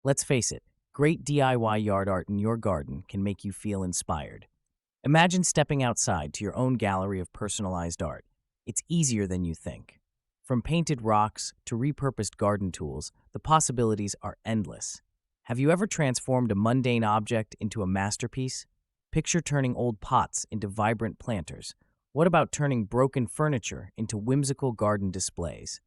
Let's face it, great DIY yard art in your garden can make you feel inspired. Imagine stepping outside to your own gallery of personalized art. It's easier than you think. From painted rocks to repurposed garden tools, the possibilities are endless. Have you ever transformed a mundane object into a masterpiece? Picture turning old pots into vibrant planters. What about turning broken furniture into whimsical garden displays?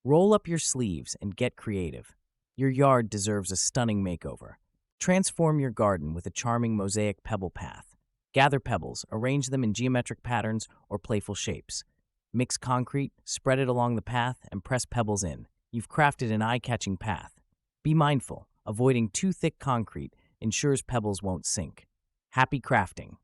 Roll up your sleeves and get creative. Your yard deserves a stunning makeover. Transform your garden with a charming mosaic pebble path. Gather pebbles, arrange them in geometric patterns or playful shapes. Mix concrete, spread it along the path, and press pebbles in. You've crafted an eye-catching path. Be mindful, avoiding too thick concrete ensures pebbles won't sink. Happy crafting!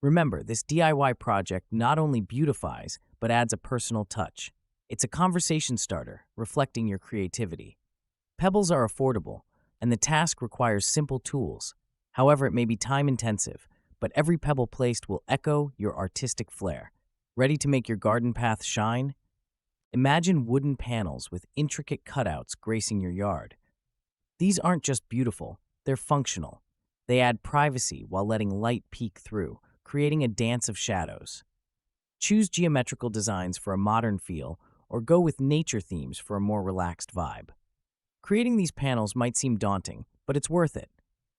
Remember, this DIY project not only beautifies, but adds a personal touch. It's a conversation starter, reflecting your creativity. Pebbles are affordable, and the task requires simple tools. However, it may be time-intensive, but every pebble placed will echo your artistic flair. Ready to make your garden path shine? Imagine wooden panels with intricate cutouts gracing your yard. These aren't just beautiful, they're functional. They add privacy while letting light peek through, creating a dance of shadows. Choose geometrical designs for a modern feel, or go with nature themes for a more relaxed vibe. Creating these panels might seem daunting, but it's worth it.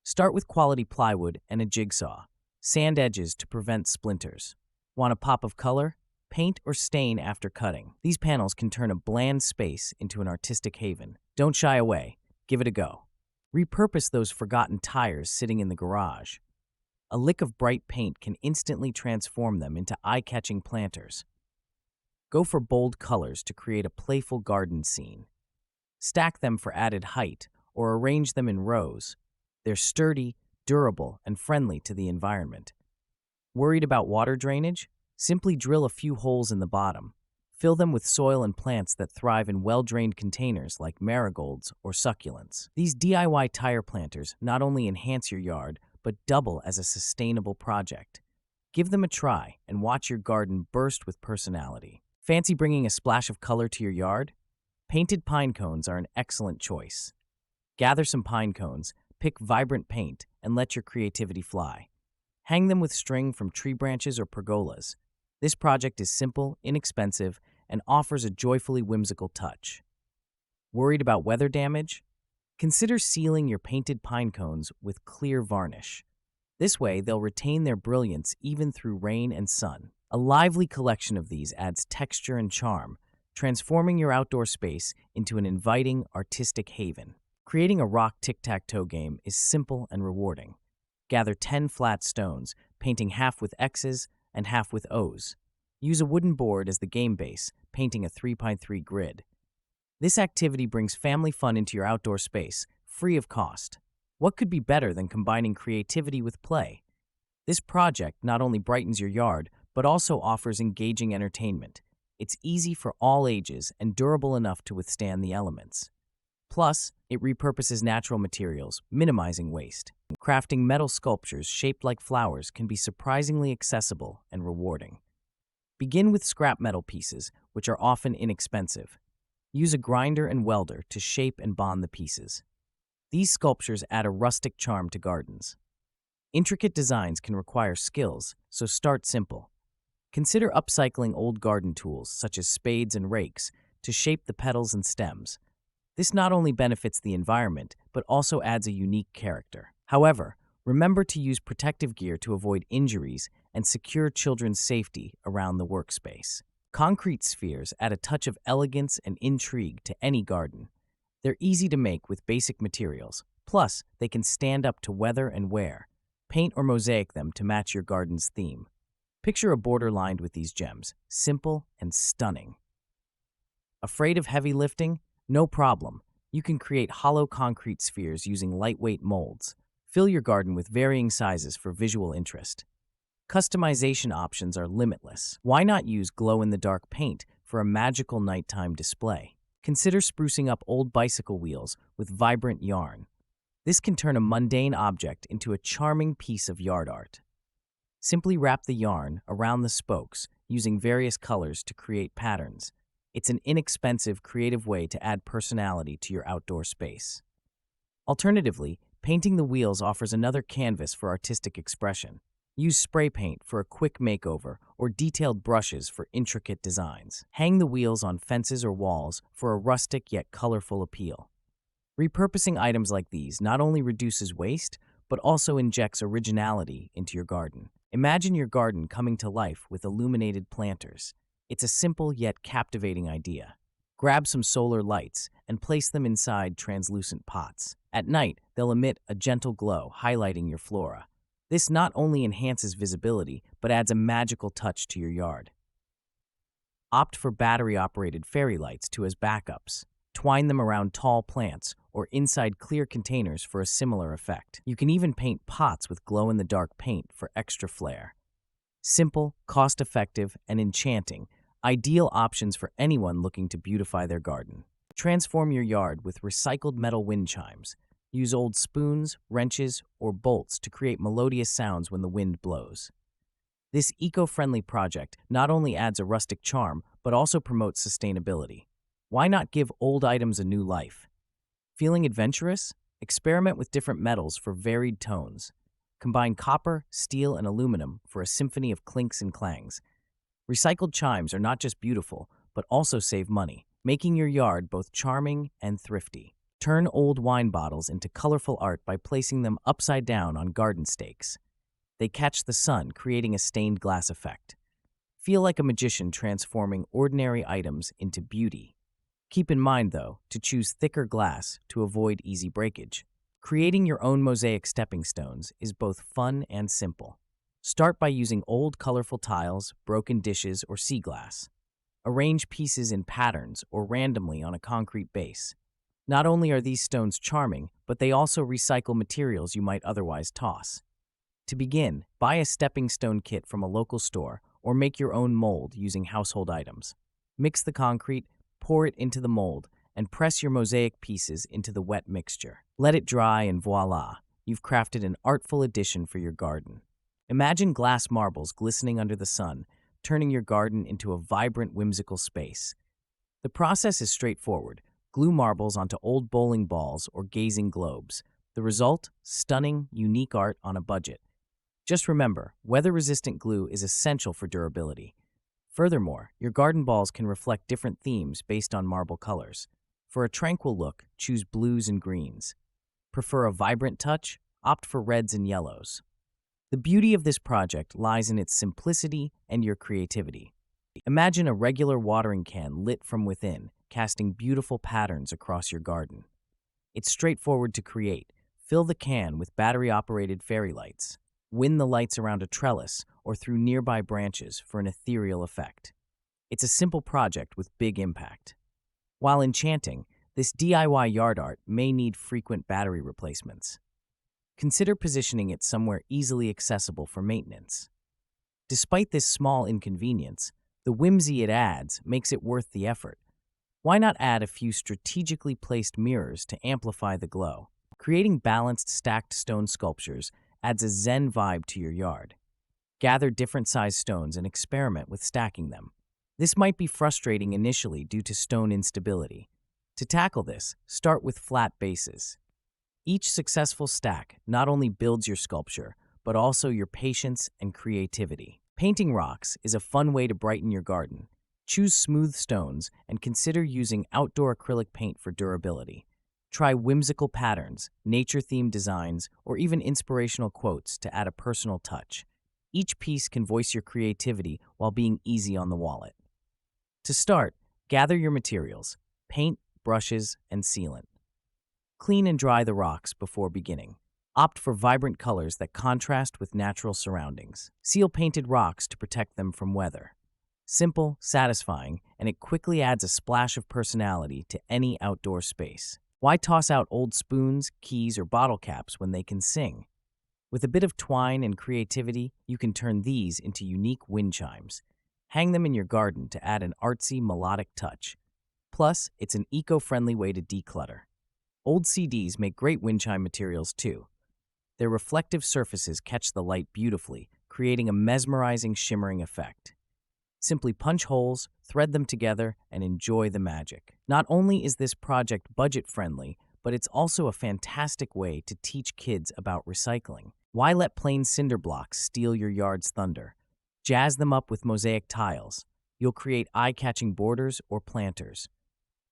Start with quality plywood and a jigsaw. Sand edges to prevent splinters. Want a pop of color? Paint or stain after cutting. These panels can turn a bland space into an artistic haven. Don't shy away. Give it a go. Repurpose those forgotten tires sitting in the garage. A lick of bright paint can instantly transform them into eye-catching planters. Go for bold colors to create a playful garden scene. Stack them for added height or arrange them in rows. They're sturdy, durable, and friendly to the environment. Worried about water drainage? Simply drill a few holes in the bottom. Fill them with soil and plants that thrive in well-drained containers like marigolds or succulents. These DIY tire planters not only enhance your yard, but double as a sustainable project. Give them a try and watch your garden burst with personality. Fancy bringing a splash of color to your yard? Painted pine cones are an excellent choice. Gather some pine cones, pick vibrant paint, and let your creativity fly. Hang them with string from tree branches or pergolas. This project is simple, inexpensive, and offers a joyfully whimsical touch. Worried about weather damage? Consider sealing your painted pine cones with clear varnish. This way, they'll retain their brilliance even through rain and sun. A lively collection of these adds texture and charm, transforming your outdoor space into an inviting, artistic haven. Creating a rock tic-tac-toe game is simple and rewarding. Gather 10 flat stones, painting half with X's and half with O's. Use a wooden board as the game base, painting a 3x3 grid. This activity brings family fun into your outdoor space, free of cost. What could be better than combining creativity with play? This project not only brightens your yard, but also offers engaging entertainment. It's easy for all ages and durable enough to withstand the elements. Plus, it repurposes natural materials, minimizing waste. Crafting metal sculptures shaped like flowers can be surprisingly accessible and rewarding. Begin with scrap metal pieces, which are often inexpensive. Use a grinder and welder to shape and bond the pieces. These sculptures add a rustic charm to gardens. Intricate designs can require skills, so start simple. Consider upcycling old garden tools, such as spades and rakes, to shape the petals and stems. This not only benefits the environment, but also adds a unique character. However, remember to use protective gear to avoid injuries and secure children's safety around the workspace. Concrete spheres add a touch of elegance and intrigue to any garden. They're easy to make with basic materials. Plus, they can stand up to weather and wear. Paint or mosaic them to match your garden's theme. Picture a border lined with these gems, simple and stunning. Afraid of heavy lifting? No problem. You can create hollow concrete spheres using lightweight molds. Fill your garden with varying sizes for visual interest. Customization options are limitless. Why not use glow-in-the-dark paint for a magical nighttime display? Consider sprucing up old bicycle wheels with vibrant yarn. This can turn a mundane object into a charming piece of yard art. Simply wrap the yarn around the spokes using various colors to create patterns. It's an inexpensive, creative way to add personality to your outdoor space. Alternatively, painting the wheels offers another canvas for artistic expression. Use spray paint for a quick makeover or detailed brushes for intricate designs. Hang the wheels on fences or walls for a rustic yet colorful appeal. Repurposing items like these not only reduces waste, but also injects originality into your garden. Imagine your garden coming to life with illuminated planters. It's a simple yet captivating idea. Grab some solar lights and place them inside translucent pots. At night, they'll emit a gentle glow, highlighting your flora. This not only enhances visibility, but adds a magical touch to your yard. Opt for battery-operated fairy lights as backups. Twine them around tall plants or inside clear containers for a similar effect. You can even paint pots with glow-in-the-dark paint for extra flair. Simple, cost-effective, and enchanting, ideal options for anyone looking to beautify their garden. Transform your yard with recycled metal wind chimes. Use old spoons, wrenches, or bolts to create melodious sounds when the wind blows. This eco-friendly project not only adds a rustic charm, but also promotes sustainability. Why not give old items a new life? Feeling adventurous? Experiment with different metals for varied tones. Combine copper, steel, and aluminum for a symphony of clinks and clangs. Recycled chimes are not just beautiful, but also save money, making your yard both charming and thrifty. Turn old wine bottles into colorful art by placing them upside down on garden stakes. They catch the sun, creating a stained glass effect. Feel like a magician transforming ordinary items into beauty. Keep in mind, though, to choose thicker glass to avoid easy breakage. Creating your own mosaic stepping stones is both fun and simple. Start by using old colorful tiles, broken dishes, or sea glass. Arrange pieces in patterns or randomly on a concrete base. Not only are these stones charming, but they also recycle materials you might otherwise toss. To begin, buy a stepping stone kit from a local store or make your own mold using household items. Mix the concrete, pour it into the mold, and press your mosaic pieces into the wet mixture. Let it dry and voila, you've crafted an artful addition for your garden. Imagine glass marbles glistening under the sun, turning your garden into a vibrant, whimsical space. The process is straightforward. Glue marbles onto old bowling balls or gazing globes. The result? Stunning, unique art on a budget. Just remember, weather-resistant glue is essential for durability. Furthermore, your garden balls can reflect different themes based on marble colors. For a tranquil look, choose blues and greens. Prefer a vibrant touch? Opt for reds and yellows. The beauty of this project lies in its simplicity and your creativity. Imagine a regular watering can lit from within, casting beautiful patterns across your garden. It's straightforward to create. Fill the can with battery-operated fairy lights. Win the lights around a trellis or through nearby branches for an ethereal effect. It's a simple project with big impact. While enchanting, this DIY yard art may need frequent battery replacements. Consider positioning it somewhere easily accessible for maintenance. Despite this small inconvenience, the whimsy it adds makes it worth the effort. Why not add a few strategically placed mirrors to amplify the glow? Creating balanced stacked stone sculptures adds a zen vibe to your yard. Gather different sized stones and experiment with stacking them. This might be frustrating initially due to stone instability. To tackle this, start with flat bases. Each successful stack not only builds your sculpture, but also your patience and creativity. Painting rocks is a fun way to brighten your garden. Choose smooth stones and consider using outdoor acrylic paint for durability. Try whimsical patterns, nature-themed designs, or even inspirational quotes to add a personal touch. Each piece can voice your creativity while being easy on the wallet. To start, gather your materials: paint, brushes, and sealant. Clean and dry the rocks before beginning. Opt for vibrant colors that contrast with natural surroundings. Seal painted rocks to protect them from weather. Simple, satisfying, and it quickly adds a splash of personality to any outdoor space. Why toss out old spoons, keys, or bottle caps when they can sing? With a bit of twine and creativity, you can turn these into unique wind chimes. Hang them in your garden to add an artsy, melodic touch. Plus, it's an eco-friendly way to declutter. Old CDs make great wind chime materials too. Their reflective surfaces catch the light beautifully, creating a mesmerizing, shimmering effect. Simply punch holes, thread them together, and enjoy the magic. Not only is this project budget-friendly, but it's also a fantastic way to teach kids about recycling. Why let plain cinder blocks steal your yard's thunder? Jazz them up with mosaic tiles. You'll create eye-catching borders or planters.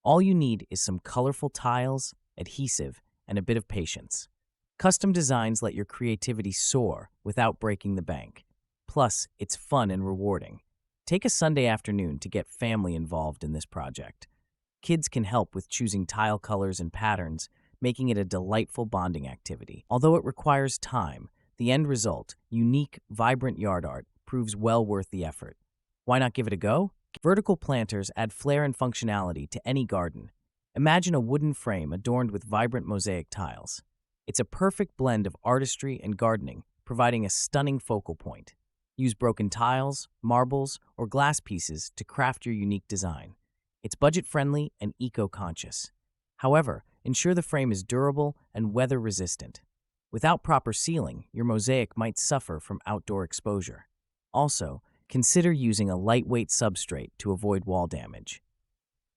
All you need is some colorful tiles, adhesive, and a bit of patience. Custom designs let your creativity soar without breaking the bank. Plus, it's fun and rewarding. Take a Sunday afternoon to get family involved in this project. Kids can help with choosing tile colors and patterns, making it a delightful bonding activity. Although it requires time, the end result, unique, vibrant yard art, proves well worth the effort. Why not give it a go? Vertical planters add flair and functionality to any garden. Imagine a wooden frame adorned with vibrant mosaic tiles. It's a perfect blend of artistry and gardening, providing a stunning focal point. Use broken tiles, marbles, or glass pieces to craft your unique design. It's budget-friendly and eco-conscious. However, ensure the frame is durable and weather-resistant. Without proper sealing, your mosaic might suffer from outdoor exposure. Also, consider using a lightweight substrate to avoid wall damage.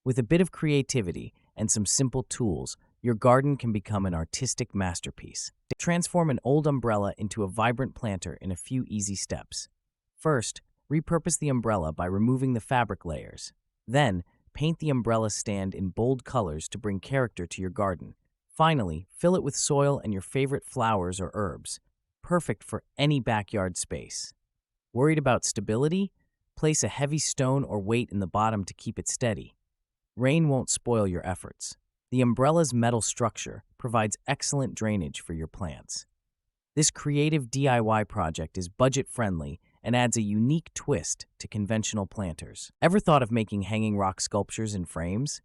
With a bit of creativity and some simple tools, your garden can become an artistic masterpiece. Transform an old umbrella into a vibrant planter in a few easy steps. First, repurpose the umbrella by removing the fabric layers. Then, paint the umbrella stand in bold colors to bring character to your garden. Finally, fill it with soil and your favorite flowers or herbs. Perfect for any backyard space. Worried about stability? Place a heavy stone or weight in the bottom to keep it steady. Rain won't spoil your efforts. The umbrella's metal structure provides excellent drainage for your plants. This creative DIY project is budget-friendly and adds a unique twist to conventional planters. Ever thought of making hanging rock sculptures in frames?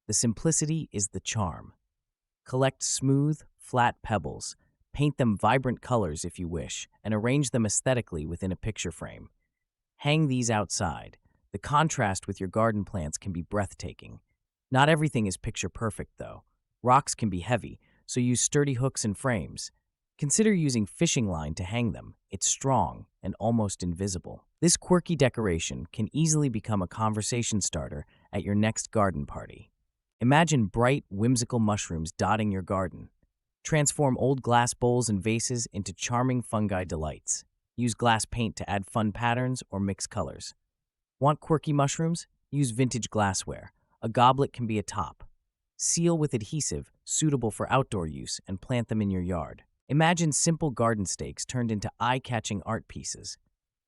The simplicity is the charm. Collect smooth, flat pebbles, paint them vibrant colors if you wish, and arrange them aesthetically within a picture frame. Hang these outside. The contrast with your garden plants can be breathtaking. Not everything is picture perfect, though. Rocks can be heavy, so use sturdy hooks and frames. Consider using fishing line to hang them. It's strong and almost invisible. This quirky decoration can easily become a conversation starter at your next garden party. Imagine bright, whimsical mushrooms dotting your garden. Transform old glass bowls and vases into charming fungi delights. Use glass paint to add fun patterns or mix colors. Want quirky mushrooms? Use vintage glassware. A goblet can be a top. Seal with adhesive, suitable for outdoor use, and plant them in your yard. Imagine simple garden stakes turned into eye-catching art pieces.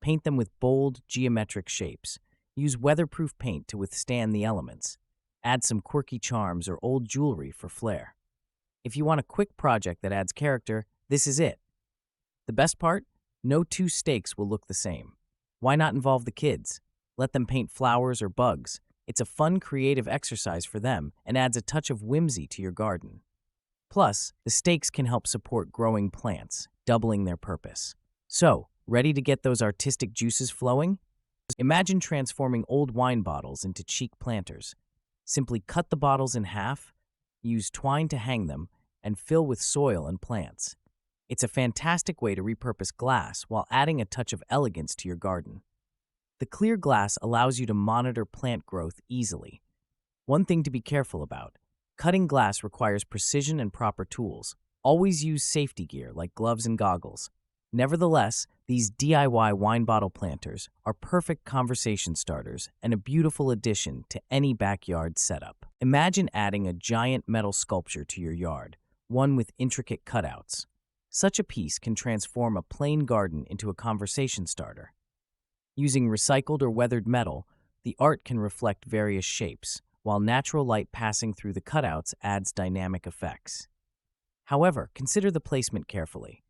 Paint them with bold, geometric shapes. Use weatherproof paint to withstand the elements. Add some quirky charms or old jewelry for flair. If you want a quick project that adds character, this is it. The best part? No two stakes will look the same. Why not involve the kids? Let them paint flowers or bugs. It's a fun, creative exercise for them and adds a touch of whimsy to your garden. Plus, the stakes can help support growing plants, doubling their purpose. So, ready to get those artistic juices flowing? Imagine transforming old wine bottles into chic planters. Simply cut the bottles in half, use twine to hang them, and fill with soil and plants. It's a fantastic way to repurpose glass while adding a touch of elegance to your garden. The clear glass allows you to monitor plant growth easily. One thing to be careful about: cutting glass requires precision and proper tools. Always use safety gear like gloves and goggles. Nevertheless, these DIY wine bottle planters are perfect conversation starters and a beautiful addition to any backyard setup. Imagine adding a giant metal sculpture to your yard, one with intricate cutouts. Such a piece can transform a plain garden into a conversation starter. Using recycled or weathered metal, the art can reflect various shapes, while natural light passing through the cutouts adds dynamic effects. However, consider the placement carefully.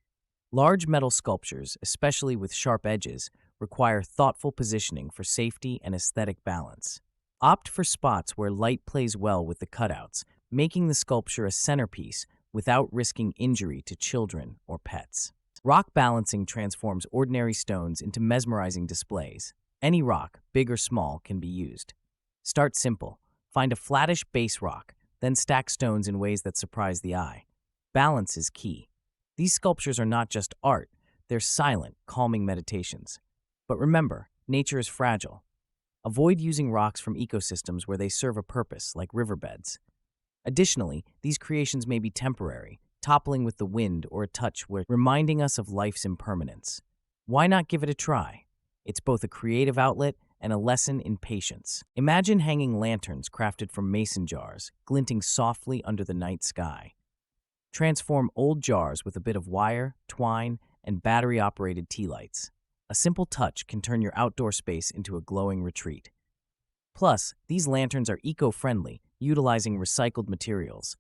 Large metal sculptures, especially with sharp edges, require thoughtful positioning for safety and aesthetic balance. Opt for spots where light plays well with the cutouts, making the sculpture a centerpiece without risking injury to children or pets. Rock balancing transforms ordinary stones into mesmerizing displays. Any rock, big or small, can be used. Start simple. Find a flattish base rock, then stack stones in ways that surprise the eye. Balance is key. These sculptures are not just art, they're silent, calming meditations. But remember, nature is fragile. Avoid using rocks from ecosystems where they serve a purpose, like riverbeds. Additionally, these creations may be temporary, toppling with the wind or a touch where reminding us of life's impermanence. Why not give it a try? It's both a creative outlet and a lesson in patience. Imagine hanging lanterns crafted from mason jars, glinting softly under the night sky. Transform old jars with a bit of wire, twine, and battery-operated tea lights. A simple touch can turn your outdoor space into a glowing retreat. Plus, these lanterns are eco-friendly, utilizing recycled materials.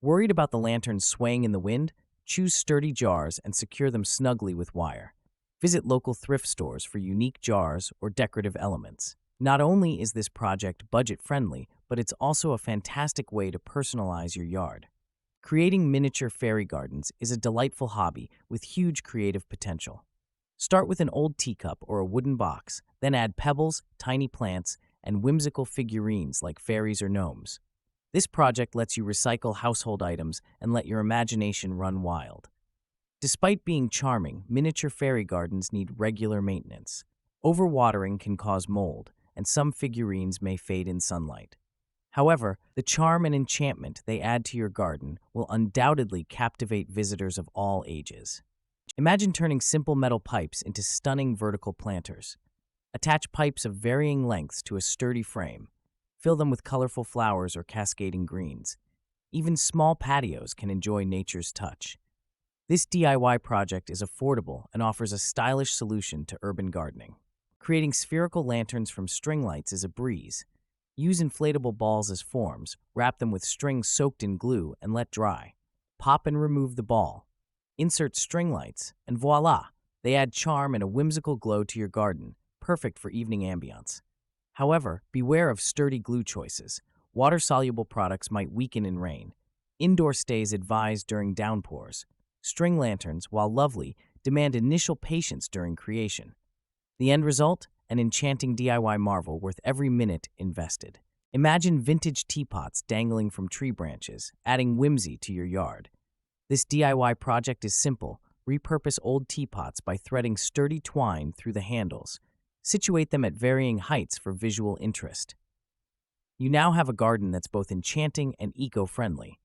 Worried about the lanterns swaying in the wind? Choose sturdy jars and secure them snugly with wire. Visit local thrift stores for unique jars or decorative elements. Not only is this project budget-friendly, but it's also a fantastic way to personalize your yard. Creating miniature fairy gardens is a delightful hobby with huge creative potential. Start with an old teacup or a wooden box, then add pebbles, tiny plants, and whimsical figurines like fairies or gnomes. This project lets you recycle household items and let your imagination run wild. Despite being charming, miniature fairy gardens need regular maintenance. Overwatering can cause mold, and some figurines may fade in sunlight. However, the charm and enchantment they add to your garden will undoubtedly captivate visitors of all ages. Imagine turning simple metal pipes into stunning vertical planters. Attach pipes of varying lengths to a sturdy frame. Fill them with colorful flowers or cascading greens. Even small patios can enjoy nature's touch. This DIY project is affordable and offers a stylish solution to urban gardening. Creating spherical lanterns from string lights is a breeze. Use inflatable balls as forms, wrap them with string soaked in glue, and let dry. Pop and remove the ball. Insert string lights, and voila! They add charm and a whimsical glow to your garden, perfect for evening ambiance. However, beware of sturdy glue choices. Water-soluble products might weaken in rain. Indoor stays advised during downpours. String lanterns, while lovely, demand initial patience during creation. The end result? An enchanting DIY marvel worth every minute invested. Imagine vintage teapots dangling from tree branches, adding whimsy to your yard. This DIY project is simple. Repurpose old teapots by threading sturdy twine through the handles. Situate them at varying heights for visual interest. You now have a garden that's both enchanting and eco-friendly.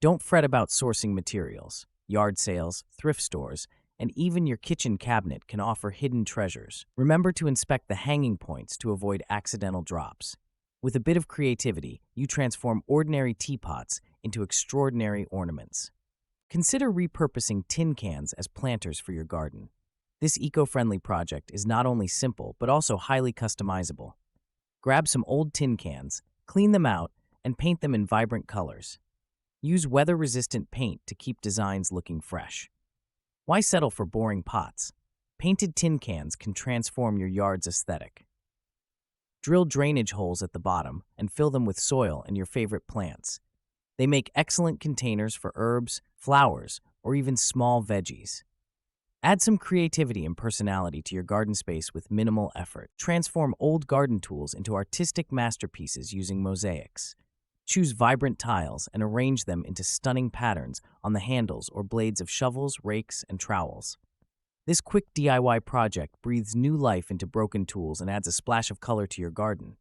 Don't fret about sourcing materials. Yard sales, thrift stores, and even your kitchen cabinet can offer hidden treasures. Remember to inspect the hanging points to avoid accidental drops. With a bit of creativity, you transform ordinary teapots into extraordinary ornaments. Consider repurposing tin cans as planters for your garden. This eco-friendly project is not only simple, but also highly customizable. Grab some old tin cans, clean them out, and paint them in vibrant colors. Use weather-resistant paint to keep designs looking fresh. Why settle for boring pots? Painted tin cans can transform your yard's aesthetic. Drill drainage holes at the bottom and fill them with soil and your favorite plants. They make excellent containers for herbs, flowers, or even small veggies. Add some creativity and personality to your garden space with minimal effort. Transform old garden tools into artistic masterpieces using mosaics. Choose vibrant tiles and arrange them into stunning patterns on the handles or blades of shovels, rakes, and trowels. This quick DIY project breathes new life into broken tools and adds a splash of color to your garden.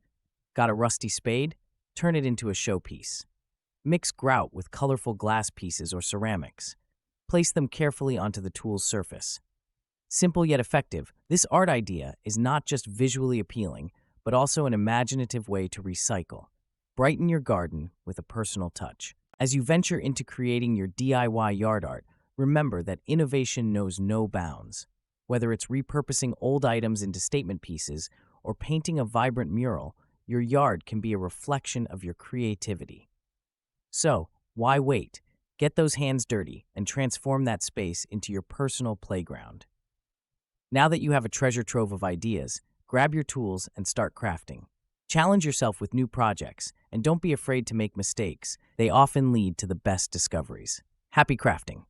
Got a rusty spade? Turn it into a showpiece. Mix grout with colorful glass pieces or ceramics. Place them carefully onto the tool's surface. Simple yet effective, this art idea is not just visually appealing, but also an imaginative way to recycle. Brighten your garden with a personal touch. As you venture into creating your DIY yard art, remember that innovation knows no bounds. Whether it's repurposing old items into statement pieces or painting a vibrant mural, your yard can be a reflection of your creativity. So, why wait? Get those hands dirty and transform that space into your personal playground. Now that you have a treasure trove of ideas, grab your tools and start crafting. Challenge yourself with new projects, and don't be afraid to make mistakes. They often lead to the best discoveries. Happy crafting!